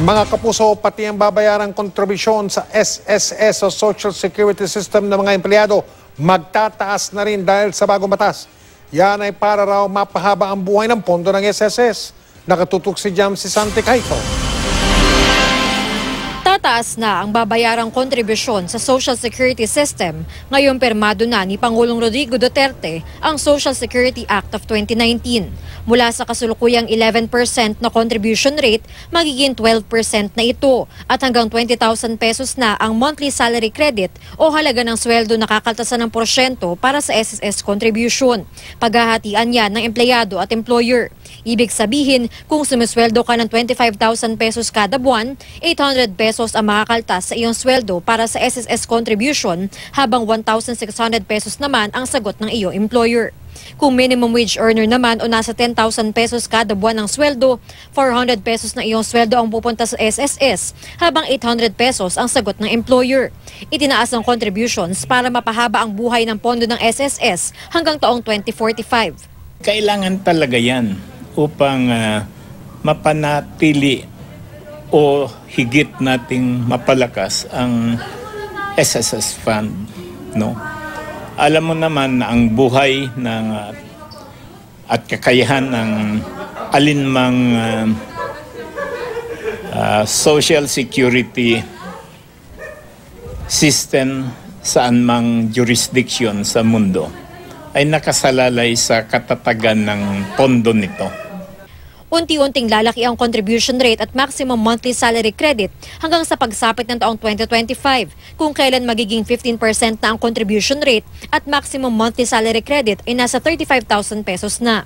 Mga kapuso, pati ang babayarang kontribusyon sa SSS o Social Security System ng mga empleyado magtataas na rin dahil sa bagong batas. Yan ay para raw mapahaba ang buhay ng pondo ng SSS. Nakatutok si Jamsi Sante Cayco. Tataas na ang babayarang kontribusyon sa Social Security System. Ngayon permado na ni Pangulong Rodrigo Duterte ang Social Security Act of 2019. Mula sa kasulukuyang 11% na contribution rate, magiging 12% na ito at hanggang 20,000 pesos na ang monthly salary credit o halaga ng sweldo na kakaltasan ng porsyento para sa SSS contribution. Paghahatian yan ng empleyado at employer. Ibig sabihin, kung sumisweldo ka ng 25,000 pesos kada buwan, 800 pesos ang makakaltas sa iyong sweldo para sa SSS contribution, habang 1,600 pesos naman ang sagot ng iyong employer. Kung minimum wage earner naman o nasa 10,000 pesos kada buwan ng sweldo, 400 pesos na iyong sweldo ang pupunta sa SSS, habang 800 pesos ang sagot ng employer. Itinaas ang contributions para mapahaba ang buhay ng pondo ng SSS hanggang taong 2045. Kailangan talaga yan upang mapanatili o higit nating mapalakas ang SSS fund, no? Alam mo naman na ang buhay ng at kakayahan ng alinmang social security system saan mang jurisdiction sa mundo ay nakasalalay sa katatagan ng pondo nito. Unti-unting lalaki ang contribution rate at maximum monthly salary credit hanggang sa pagsapit ng taong 2025, kung kailan magiging 15% na ang contribution rate at maximum monthly salary credit ay nasa 35,000 pesos na.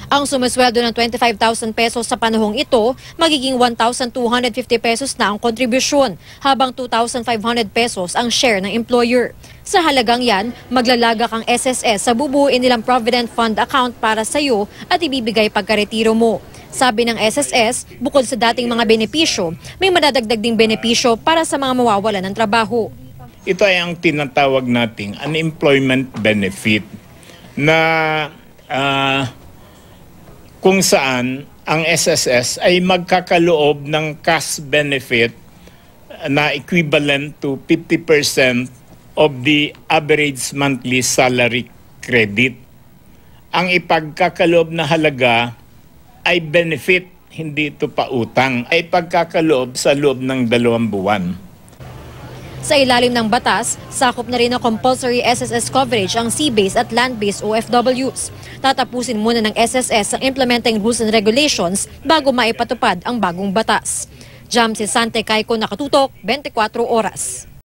Ang sumisweldo ng 25,000 pesos sa panahong ito, magiging 1,250 pesos na ang kontribusyon, habang 2,500 pesos ang share ng employer. Sa halagang yan, maglalagak ang SSS sa bubuuin nilang Provident Fund account para sa iyo at ibibigay pagkaretiro mo. Sabi ng SSS, bukod sa dating mga benepisyo, may madadagdag ding benepisyo para sa mga mawawalan ng trabaho. Ito ay ang tinatawag nating unemployment benefit na kung saan ang SSS ay magkakaloob ng cash benefit na equivalent to 50% of the average monthly salary credit. Ang ipagkakaloob na halaga ay benefit, hindi ito pa utang, ay pagkakaloob sa loob ng 2 buwan. Sa ilalim ng batas, sakop na rin ang compulsory SSS coverage ang sea-based at land-based OFWs. Tatapusin muna ng SSS ang implementing rules and regulations bago maipatupad ang bagong batas. Jamsi Sante Cayco, nakatutok, 24 oras.